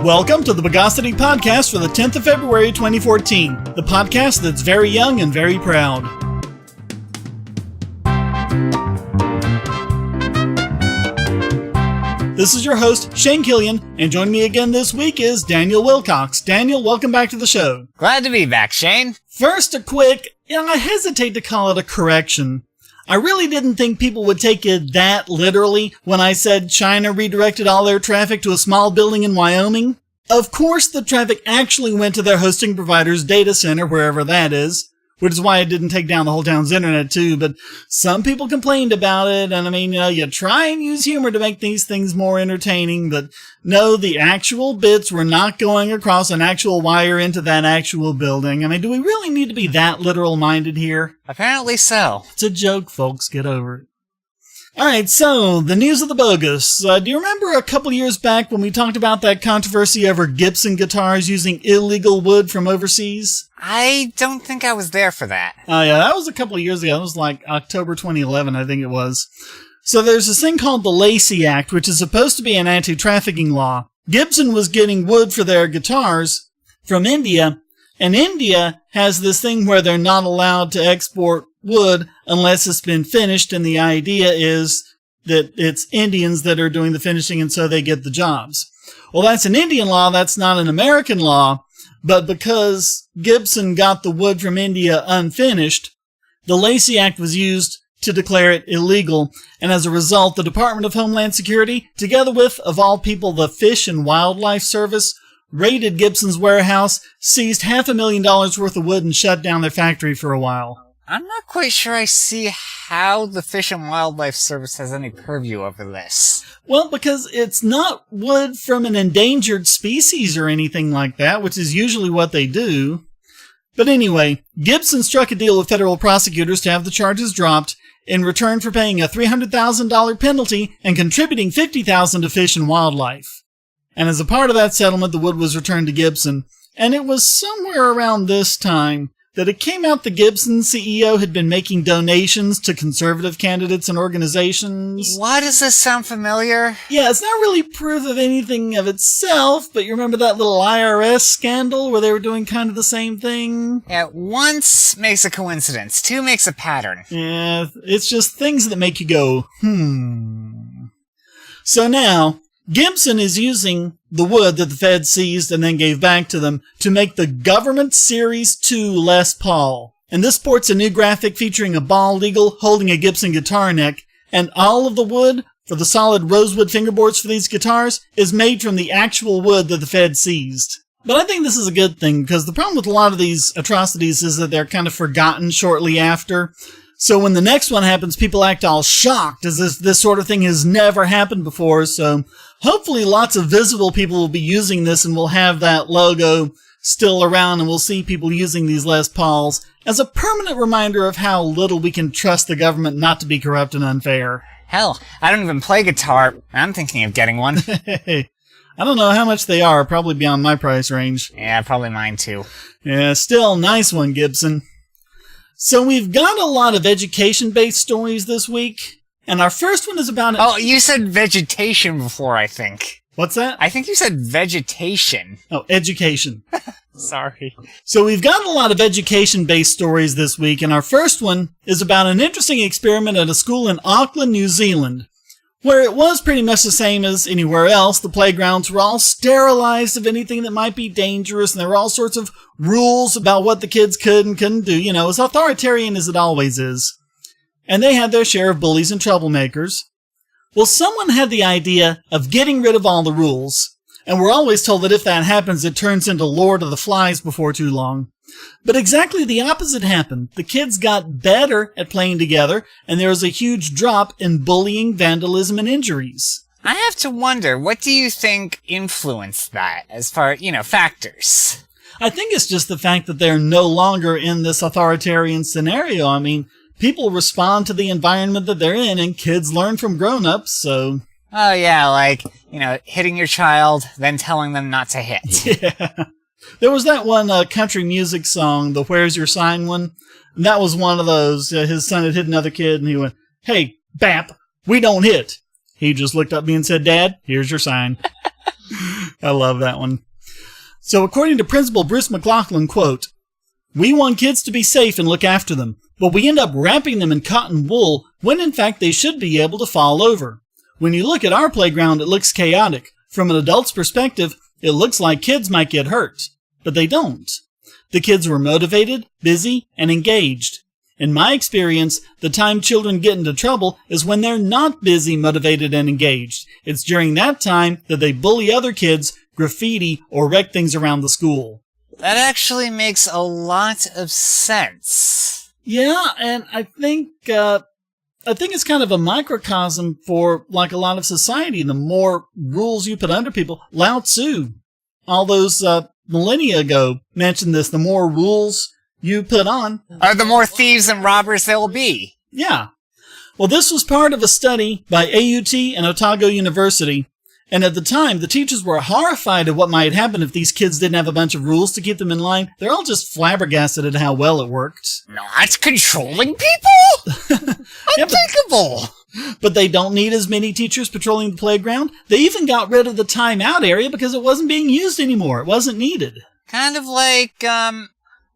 Welcome to the Bogosity podcast for the 10th of February 2014, the podcast that's very young and very proud. This is your host, Shane Killian, and joining me again this week is Daniel Wilcox. Daniel, welcome back to the show. Glad to be back, Shane. First, a quick, I hesitate to call it a correction. I really didn't think people would take it that literally when I said China redirected all their traffic to a small building in Wyoming. Of course, the traffic actually went to their hosting provider's data center, wherever that is, which is why it didn't take down the whole town's internet too, but some people complained about it, and you try and use humor to make these things more entertaining, but no, the actual bits were not going across an actual wire into that actual building. Do we really need to be that literal-minded here? Apparently so. It's a joke, folks. Get over it. Alright, so, the news of the bogus. Do you remember a couple years back when we talked about that controversy over Gibson guitars using illegal wood from overseas? I don't think I was there for that. Oh yeah, that was a couple of years ago. It was like October 2011, I think it was. So there's this thing called the Lacey Act, which is supposed to be an anti-trafficking law. Gibson was getting wood for their guitars from India, and India has this thing where they're not allowed to export wood unless it's been finished, and the idea is that it's Indians that are doing the finishing, and so they get the jobs. Well, that's an Indian law, that's not an American law, but because Gibson got the wood from India unfinished, the Lacey Act was used to declare it illegal, and as a result, the Department of Homeland Security, together with, of all people, the Fish and Wildlife Service, raided Gibson's warehouse, seized $500,000 worth of wood, and shut down their factory for a while. I'm not quite sure I see how the Fish and Wildlife Service has any purview over this. Well, because it's not wood from an endangered species or anything like that, which is usually what they do. But anyway, Gibson struck a deal with federal prosecutors to have the charges dropped in return for paying a $300,000 penalty and contributing $50,000 to Fish and Wildlife. And as a part of that settlement, the wood was returned to Gibson. And it was somewhere around this time that it came out the Gibson CEO had been making donations to conservative candidates and organizations. Why does this sound familiar? Yeah, it's not really proof of anything of itself, but you remember that little IRS scandal where they were doing kind of the same thing? Yeah, once makes a coincidence, two makes a pattern. Yeah, it's just things that make you go, So now, Gibson is using the wood that the Fed seized and then gave back to them to make the Government Series 2 Les Paul. And this sports a new graphic featuring a bald eagle holding a Gibson guitar neck, and all of the wood for the solid rosewood fingerboards for these guitars is made from the actual wood that the Fed seized. But I think this is a good thing, because the problem with a lot of these atrocities is that they're kind of forgotten shortly after. So when the next one happens, people act all shocked as if this sort of thing has never happened before. So hopefully lots of visible people will be using this, and we'll have that logo still around, and we'll see people using these Les Pauls as a permanent reminder of how little we can trust the government not to be corrupt and unfair. Hell, I don't even play guitar. I'm thinking of getting one. Hey, I don't know how much they are, probably beyond my price range. Yeah, probably mine too. Yeah, still, nice one, Gibson. So we've got a lot of education-based stories this week, and our first one is about... Oh, you said vegetation before, I think. What's that? I think you said vegetation. Oh, education. Sorry. So we've got a lot of education-based stories this week, and our first one is about an interesting experiment at a school in Auckland, New Zealand, where it was pretty much the same as anywhere else. The playgrounds were all sterilized of anything that might be dangerous, and there were all sorts of rules about what the kids could and couldn't do, as authoritarian as it always is. And they had their share of bullies and troublemakers. Well, someone had the idea of getting rid of all the rules, and we're always told that if that happens, it turns into Lord of the Flies before too long. But exactly the opposite happened. The kids got better at playing together, and there was a huge drop in bullying, vandalism, and injuries. I have to wonder, what do you think influenced that, as far, factors? I think it's just the fact that they're no longer in this authoritarian scenario. People respond to the environment that they're in, and kids learn from grown-ups, so... Oh yeah, like, hitting your child, then telling them not to hit. Yeah. There was that one country music song, the Where's Your Sign one, and that was one of those. His son had hit another kid, and he went, "Hey, Bap, we don't hit." He just looked at me and said, "Dad, here's your sign." I love that one. So according to Principal Bruce McLaughlin, quote, "We want kids to be safe and look after them, but we end up wrapping them in cotton wool when in fact they should be able to fall over. When you look at our playground, it looks chaotic. From an adult's perspective, it looks like kids might get hurt, but they don't. The kids were motivated, busy, and engaged. In my experience, the time children get into trouble is when they're not busy, motivated, and engaged. It's during that time that they bully other kids, graffiti, or wreck things around the school." That actually makes a lot of sense. Yeah, and I think it's kind of a microcosm for like a lot of society. The more rules you put under people, Lao Tzu, all those millennia ago mentioned this. The more rules you put on, the more thieves and robbers there will be. Yeah. Well, this was part of a study by AUT and Otago University. And at the time, the teachers were horrified at what might happen if these kids didn't have a bunch of rules to keep them in line. They're all just flabbergasted at how well it worked. Not controlling people? Unthinkable! But they don't need as many teachers patrolling the playground. They even got rid of the timeout area because it wasn't being used anymore. It wasn't needed. Kind of like,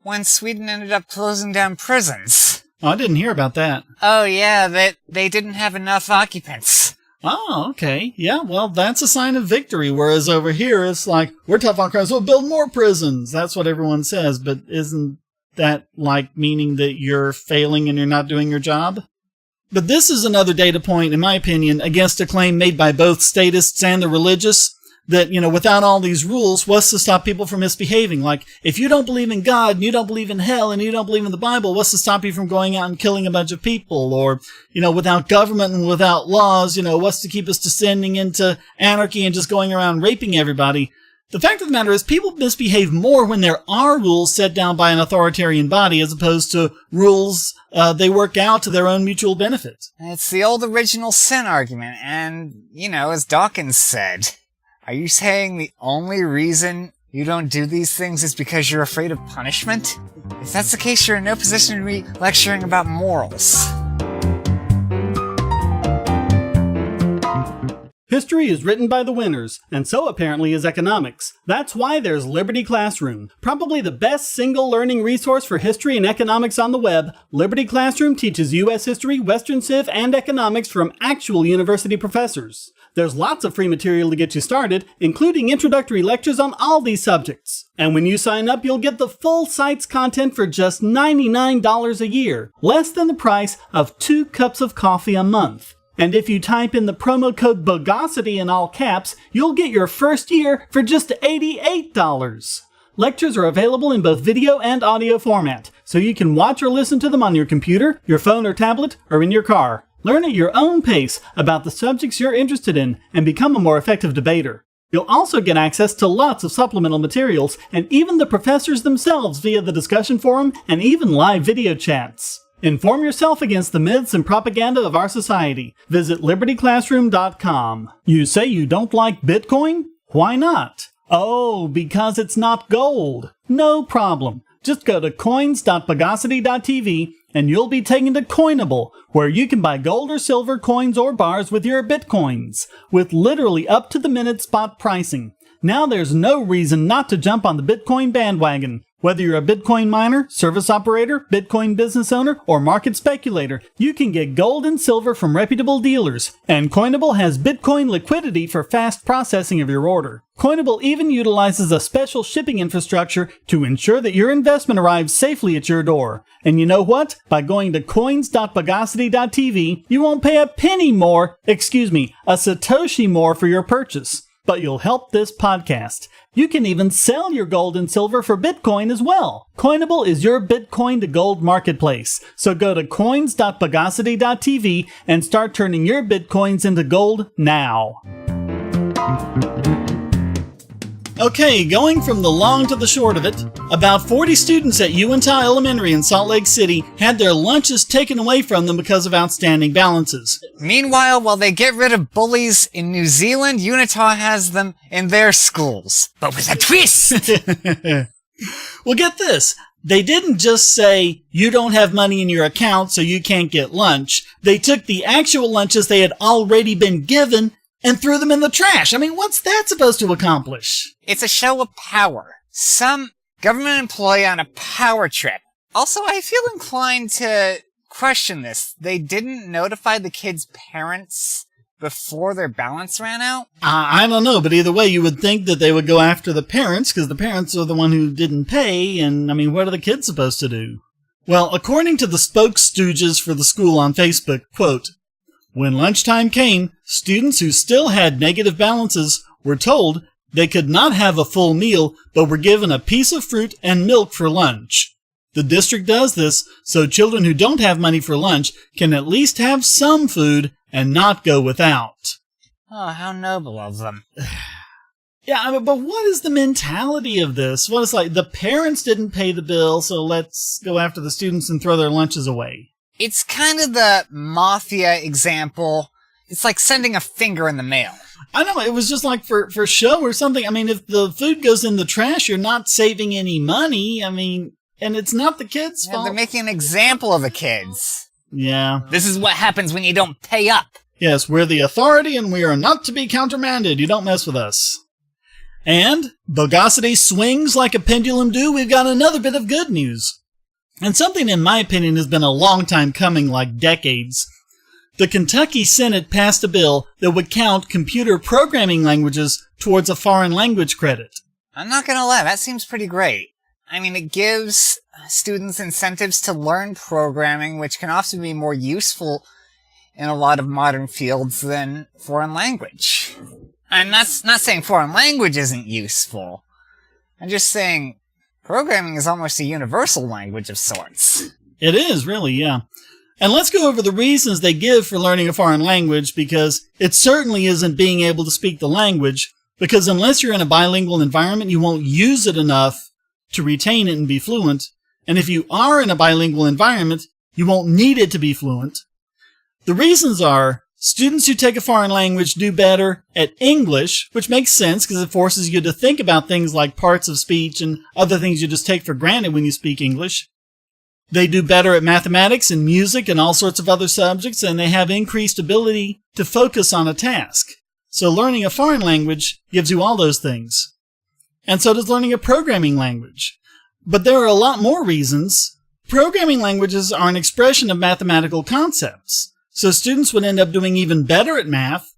when Sweden ended up closing down prisons. Oh, I didn't hear about that. Oh, yeah, they didn't have enough occupants. Oh, okay. Yeah, well, that's a sign of victory, whereas over here it's like, we're tough on crime, so we'll build more prisons. That's what everyone says, but isn't that like meaning that you're failing and you're not doing your job? But this is another data point, in my opinion, against a claim made by both statists and the religious that, without all these rules, what's to stop people from misbehaving? Like, if you don't believe in God, and you don't believe in hell, and you don't believe in the Bible, what's to stop you from going out and killing a bunch of people? Or, without government and without laws, what's to keep us descending into anarchy and just going around raping everybody? The fact of the matter is, people misbehave more when there are rules set down by an authoritarian body as opposed to rules they work out to their own mutual benefit. It's the old original sin argument, and, as Dawkins said, are you saying the only reason you don't do these things is because you're afraid of punishment? If that's the case, you're in no position to be lecturing about morals. History is written by the winners, and so apparently is economics. That's why there's Liberty Classroom. Probably the best single learning resource for history and economics on the web, Liberty Classroom teaches U.S. history, Western Civ, and economics from actual university professors. There's lots of free material to get you started, including introductory lectures on all these subjects. And when you sign up, you'll get the full site's content for just $99 a year, less than the price of 2 cups of coffee a month. And if you type in the promo code Bogosity in all caps, you'll get your first year for just $88. Lectures are available in both video and audio format, so you can watch or listen to them on your computer, your phone or tablet, or in your car. Learn at your own pace about the subjects you're interested in and become a more effective debater. You'll also get access to lots of supplemental materials and even the professors themselves via the discussion forum and even live video chats. Inform yourself against the myths and propaganda of our society. Visit libertyclassroom.com. You say you don't like Bitcoin? Why not? Oh, because it's not gold. No problem. Just go to coins.bogosity.tv and you'll be taken to Coinable, where you can buy gold or silver coins or bars with your Bitcoins, with literally up-to-the-minute spot pricing. Now there's no reason not to jump on the Bitcoin bandwagon. Whether you're a Bitcoin miner, service operator, Bitcoin business owner, or market speculator, you can get gold and silver from reputable dealers. And Coinable has Bitcoin liquidity for fast processing of your order. Coinable even utilizes a special shipping infrastructure to ensure that your investment arrives safely at your door. And you know what? By going to coins.bogosity.tv, you won't pay a penny more, a Satoshi more for your purchase. But you'll help this podcast. You can even sell your gold and silver for Bitcoin as well. Coinable is your Bitcoin to gold marketplace. So go to coins.bogosity.tv and start turning your Bitcoins into gold now. Okay, going from the long to the short of it, about 40 students at Untitled Elementary in Salt Lake City had their lunches taken away from them because of outstanding balances. Meanwhile, while they get rid of bullies in New Zealand, Unitah has them in their schools. But with a twist! Well, get this. They didn't just say, you don't have money in your account so you can't get lunch. They took the actual lunches they had already been given and threw them in the trash. I mean, what's that supposed to accomplish? It's a show of power. Some government employee on a power trip. Also, I feel inclined to question this. They didn't notify the kids' parents before their balance ran out? I don't know, but either way, you would think that they would go after the parents, because the parents are the one who didn't pay, and, I mean, what are the kids supposed to do? Well, according to the spokesstooges for the school on Facebook, quote, when lunchtime came, students who still had negative balances were told they could not have a full meal, but were given a piece of fruit and milk for lunch. The district does this so children who don't have money for lunch can at least have some food and not go without. Oh, how noble of them. Yeah, I mean, but what is the mentality of this? What is like, the parents didn't pay the bill, so let's go after the students and throw their lunches away. It's kind of the mafia example. It's like sending a finger in the mail. I know, it was just like for show or something. I mean, if the food goes in the trash, you're not saving any money. I mean, and it's not the kids' fault. They're making an example of the kids. Yeah. This is what happens when you don't pay up. Yes, we're the authority and we are not to be countermanded. You don't mess with us. And Bogosity swings like a pendulum do. We've got another bit of good news. And something, in my opinion, has been a long time coming, like decades. The Kentucky Senate passed a bill that would count computer programming languages towards a foreign language credit. I'm not gonna lie, that seems pretty great. I mean, it gives students incentives to learn programming, which can often be more useful in a lot of modern fields than foreign language. I'm not saying foreign language isn't useful. I'm just saying programming is almost a universal language of sorts. It is, really, yeah. And let's go over the reasons they give for learning a foreign language, because it certainly isn't being able to speak the language, because unless you're in a bilingual environment, you won't use it enough to retain it and be fluent. And if you are in a bilingual environment, you won't need it to be fluent. The reasons are, students who take a foreign language do better at English, which makes sense because it forces you to think about things like parts of speech and other things you just take for granted when you speak English. They do better at mathematics and music and all sorts of other subjects, and they have increased ability to focus on a task. So learning a foreign language gives you all those things. And so does learning a programming language. But there are a lot more reasons. Programming languages are an expression of mathematical concepts. So students would end up doing even better at math.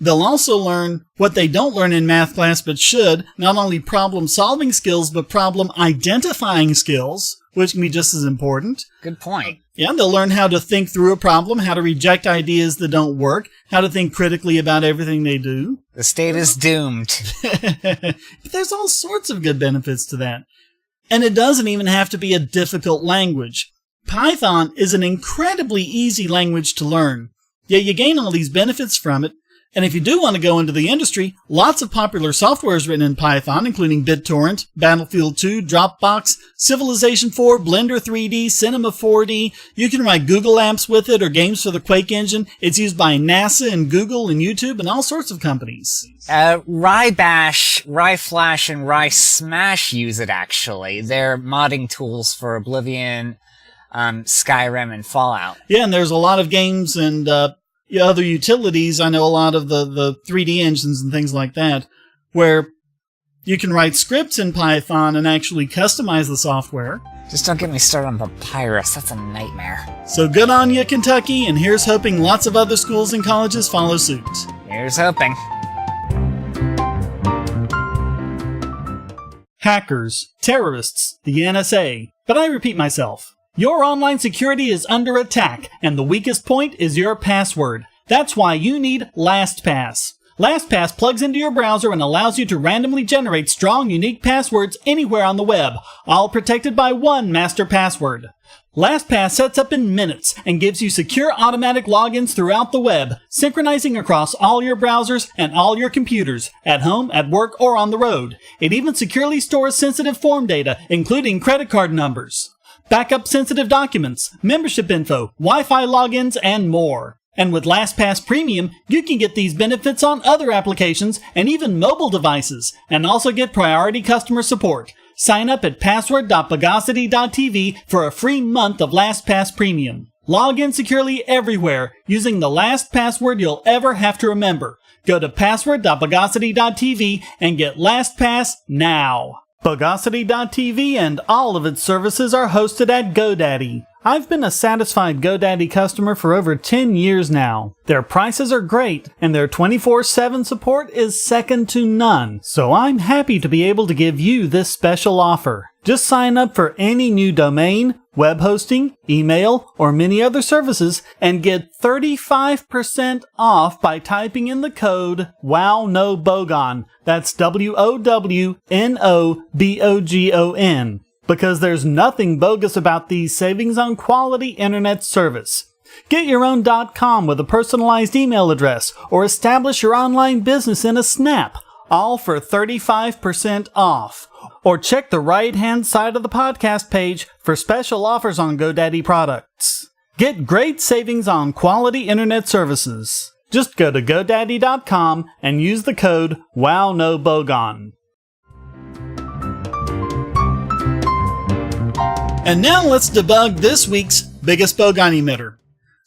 They'll also learn what they don't learn in math class but should, not only problem-solving skills, but problem-identifying skills, which can be just as important. Good point. Yeah, they'll learn how to think through a problem, how to reject ideas that don't work, how to think critically about everything they do. The state is doomed. But there's all sorts of good benefits to that. And it doesn't even have to be a difficult language. Python is an incredibly easy language to learn. Yet you gain all these benefits from it. And if you do want to go into the industry, lots of popular software is written in Python, including BitTorrent, Battlefield 2, Dropbox, Civilization 4, Blender 3D, Cinema 4D. You can write Google apps with it or games for the Quake engine. It's used by NASA and Google and YouTube and all sorts of companies. Rybash, Ryflash, and Rysmash use it, actually. They're modding tools for Oblivion, Skyrim, and Fallout. Yeah, and there's a lot of games and other utilities. I know a lot of the 3D engines and things like that, where you can write scripts in Python and actually customize the software. Just don't get me started on Papyrus. That's a nightmare. So good on you, Kentucky, and here's hoping lots of other schools and colleges follow suit. Here's hoping. Hackers, terrorists, the NSA. But I repeat myself. Your online security is under attack, and the weakest point is your password. That's why you need LastPass. LastPass plugs into your browser and allows you to randomly generate strong, unique passwords anywhere on the web, all protected by one master password. LastPass sets up in minutes and gives you secure automatic logins throughout the web, synchronizing across all your browsers and all your computers, at home, at work, or on the road. It even securely stores sensitive form data, including credit card numbers, backup sensitive documents, membership info, Wi-Fi logins, and more. And with LastPass Premium, you can get these benefits on other applications and even mobile devices, and also get priority customer support. Sign up at password.bogosity.tv for a free month of LastPass Premium. Log in securely everywhere using the last password you'll ever have to remember. Go to password.bogosity.tv and get LastPass now. Bogosity.tv and all of its services are hosted at GoDaddy. I've been a satisfied GoDaddy customer for over 10 years now. Their prices are great, and their 24/7 support is second to none, so I'm happy to be able to give you this special offer. Just sign up for any new domain, web hosting, email, or many other services, and get 35% off by typing in the code WOWNOBOGON. That's WOWNOBOGON. Because there's nothing bogus about these savings on quality internet service. Get your own .com with a personalized email address, or establish your online business in a snap, all for 35% off. Or check the right-hand side of the podcast page for special offers on GoDaddy products. Get great savings on quality internet services. Just go to GoDaddy.com and use the code WOWNOBOGON. And now let's debug this week's biggest Bogon emitter.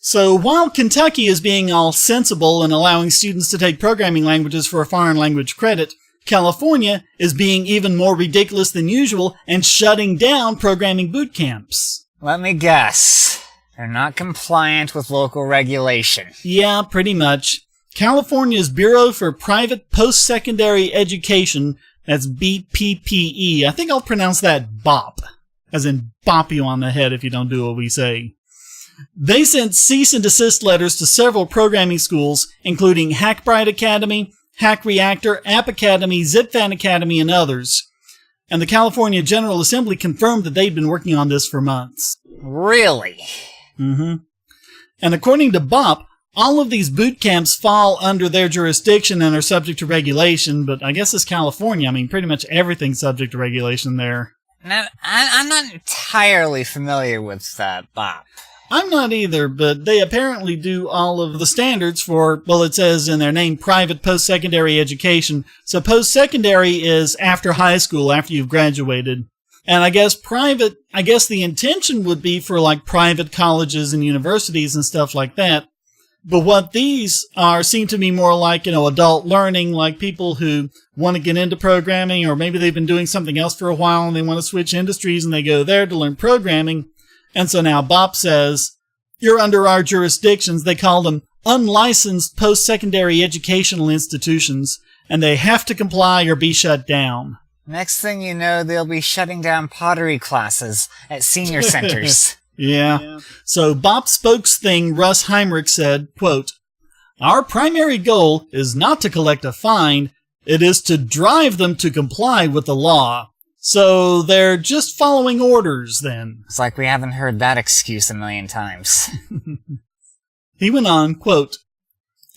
So while Kentucky is being all sensible and allowing students to take programming languages for a foreign language credit, California is being even more ridiculous than usual and shutting down programming boot camps. Let me guess. They're not compliant with local regulation. Yeah, pretty much. California's Bureau for Private Post-Secondary Education, that's BPPE, I think I'll pronounce that BOP, as in bop you on the head if you don't do what we say. They sent cease and desist letters to several programming schools, including Hackbright Academy, Hack Reactor, App Academy, ZipFan Academy, and others. And the California General Assembly confirmed that they'd been working on this for months. Really? Mm-hmm. And according to BOP, all of these boot camps fall under their jurisdiction and are subject to regulation, but I guess it's California. I mean, pretty much everything's subject to regulation there. Now, I'm not entirely familiar with BOP. I'm not either, but they apparently do all of the standards for, well, it says in their name, private post-secondary education. So post-secondary is after high school, after you've graduated. And I guess the intention would be for like private colleges and universities and stuff like that. But what these are seem to be more like, adult learning, like people who want to get into programming, or maybe they've been doing something else for a while and they want to switch industries and they go there to learn programming. And so now BOP says, you're under our jurisdictions. They call them unlicensed post-secondary educational institutions, and they have to comply or be shut down. Next thing you know, they'll be shutting down pottery classes at senior centers. Yeah. So BOP spokesthing Russ Heinrich said, quote, "Our primary goal is not to collect a fine, it is to drive them to comply with the law. So they're just following orders then." It's like we haven't heard that excuse a million times. He went on, quote,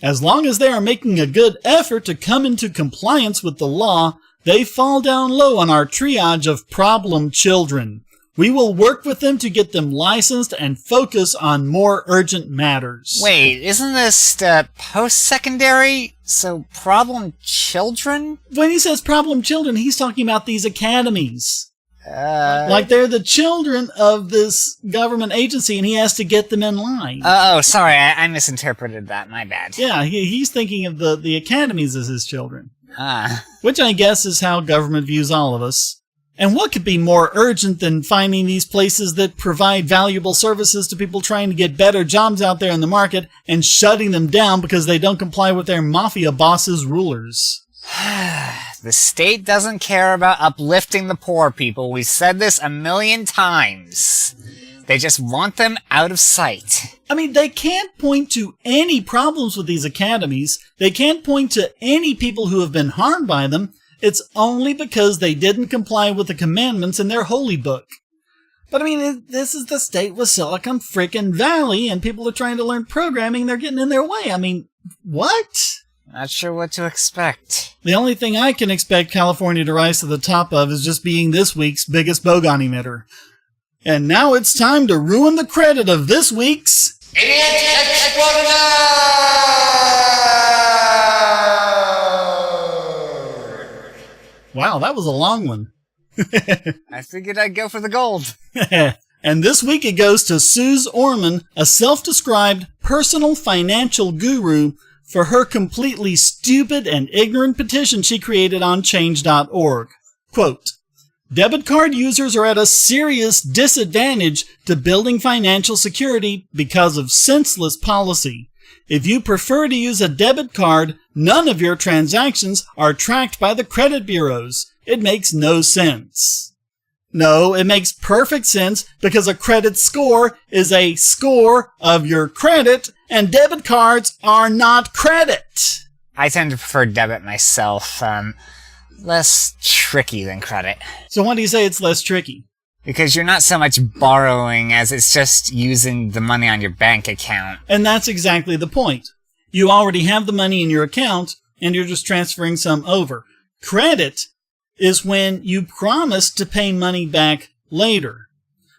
"As long as they are making a good effort to come into compliance with the law, they fall down low on our triage of problem children. We will work with them to get them licensed and focus on more urgent matters." Wait, isn't this post-secondary? So problem children? When he says problem children, he's talking about these academies. Like they're the children of this government agency, and he has to get them in line. Oh, sorry, I misinterpreted that. My bad. Yeah, he's thinking of the academies as his children. Ah. Which I guess is how government views all of us. And what could be more urgent than finding these places that provide valuable services to people trying to get better jobs out there in the market and shutting them down because they don't comply with their mafia bosses' rulers? The state doesn't care about uplifting the poor people. We've said this a million times. They just want them out of sight. I mean, they can't point to any problems with these academies. They can't point to any people who have been harmed by them. It's only because they didn't comply with the commandments in their holy book. But I mean, this is the state with Silicon frickin' Valley, and people are trying to learn programming, they're getting in their way. I mean, what? Not sure what to expect. The only thing I can expect California to rise to the top of is just being this week's biggest Bogon emitter. And now it's time to ruin the credit of this week's Extraordinaire! Wow, that was a long one. I figured I'd go for the gold. And this week it goes to Suze Orman, a self-described personal financial guru, for her completely stupid and ignorant petition she created on change.org. Quote, debit card users are at a serious disadvantage to building financial security because of senseless policy. If you prefer to use a debit card, none of your transactions are tracked by the credit bureaus. It makes no sense. No, it makes perfect sense because a credit score is a score of your credit, and debit cards are not credit. I tend to prefer debit myself. Less tricky than credit. So why do you say it's less tricky? Because you're not so much borrowing as it's just using the money on your bank account. And that's exactly the point. You already have the money in your account, and you're just transferring some over. Credit is when you promise to pay money back later.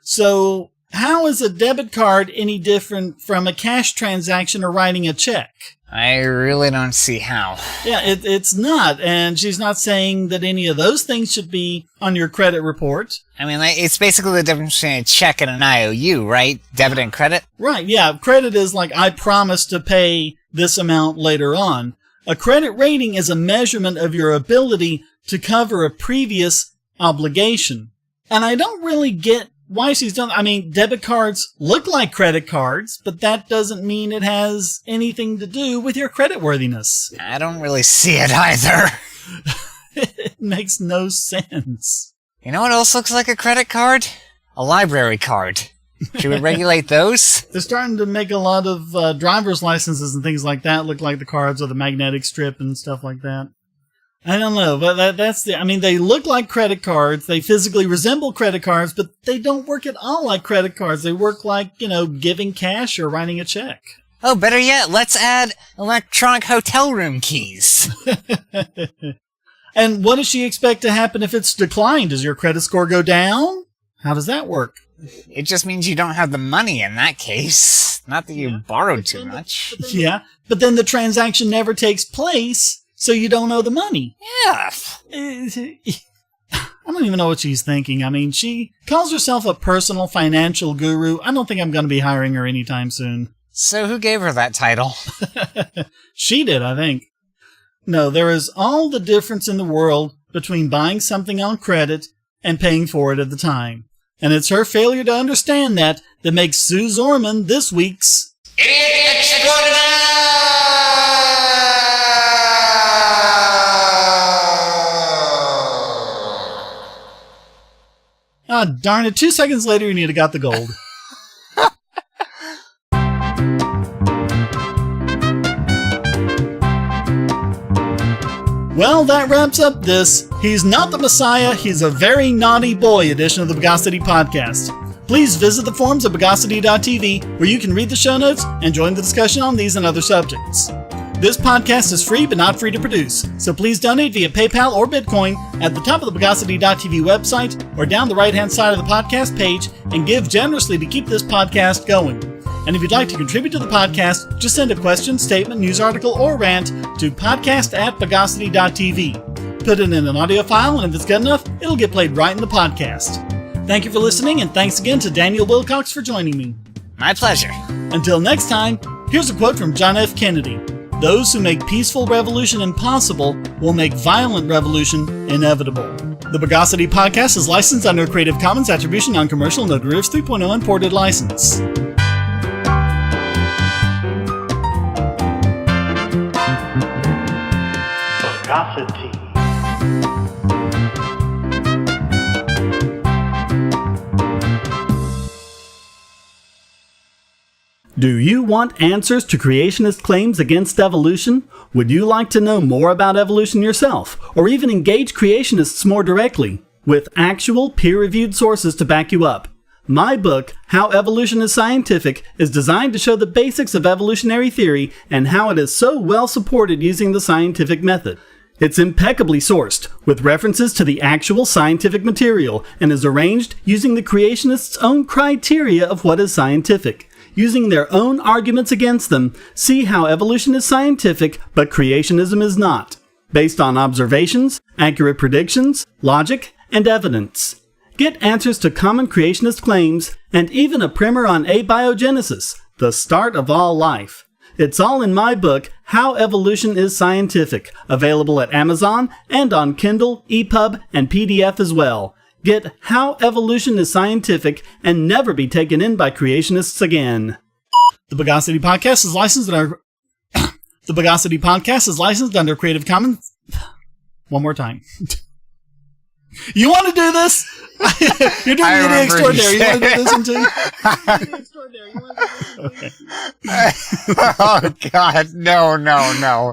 So how is a debit card any different from a cash transaction or writing a check? I really don't see how. Yeah, it's not. And she's not saying that any of those things should be on your credit report. I mean, it's basically the difference between a check and an IOU, right? Debit and credit? Right, yeah. Credit is like, I promise to pay this amount later on. A credit rating is a measurement of your ability to cover a previous obligation. And I don't really get why she's done. I mean, debit cards look like credit cards, but that doesn't mean it has anything to do with your creditworthiness. I don't really see it either. It makes no sense. You know what else looks like a credit card? A library card. Should we regulate those? They're starting to make a lot of driver's licenses and things like that look like the cards with a magnetic strip and stuff like that. I don't know, but they look like credit cards. They physically resemble credit cards, but they don't work at all like credit cards. They work like, giving cash or writing a check. Oh, better yet, let's add electronic hotel room keys. And what does she expect to happen if it's declined? Does your credit score go down? How does that work? It just means you don't have the money in that case. Not that you borrowed too much. Yeah, but then the transaction never takes place. So you don't owe the money. Yeah. I don't even know what she's thinking. I mean, she calls herself a personal financial guru. I don't think I'm going to be hiring her anytime soon. So who gave her that title? She did, I think. No, there is all the difference in the world between buying something on credit and paying for it at the time. And it's her failure to understand that makes Suze Orman this week's Extraordinaire! Ah, darn it. 2 seconds later, you need to got the gold. Well, that wraps up this He's Not the Messiah, He's a Very Naughty Boy edition of the Bogosity podcast. Please visit the forums at Bogosity.tv where you can read the show notes and join the discussion on these and other subjects. This podcast is free but not free to produce, so please donate via PayPal or Bitcoin at the top of the Bogosity.tv website or down the right-hand side of the podcast page and give generously to keep this podcast going. And if you'd like to contribute to the podcast, just send a question, statement, news article, or rant to podcast@Bogosity.tv. Put it in an audio file, and if it's good enough, it'll get played right in the podcast. Thank you for listening, and thanks again to Daniel Wilcox for joining me. My pleasure. Until next time, here's a quote from John F. Kennedy. Those who make peaceful revolution impossible will make violent revolution inevitable. The Bogosity podcast is licensed under a Creative Commons Attribution Non-Commercial No Derivatives 3.0 Unported license. Bogosity. Do you want answers to creationist claims against evolution? Would you like to know more about evolution yourself, or even engage creationists more directly, with actual peer-reviewed sources to back you up? My book, How Evolution is Scientific, is designed to show the basics of evolutionary theory and how it is so well supported using the scientific method. It's impeccably sourced, with references to the actual scientific material, and is arranged using the creationists' own criteria of what is scientific. Using their own arguments against them, see how evolution is scientific, but creationism is not, based on observations, accurate predictions, logic, and evidence. Get answers to common creationist claims and even a primer on abiogenesis, the start of all life. It's all in my book, How Evolution is Scientific, available at Amazon and on Kindle, EPUB, and PDF as well. Get How Evolution is Scientific and never be taken in by creationists again. The Bogosity Podcast is licensed under The Bogosity Podcast is licensed under Creative Commons. One more time. You want to do this? You're doing the Extraordinaire. You want to do this one too? Oh God, no.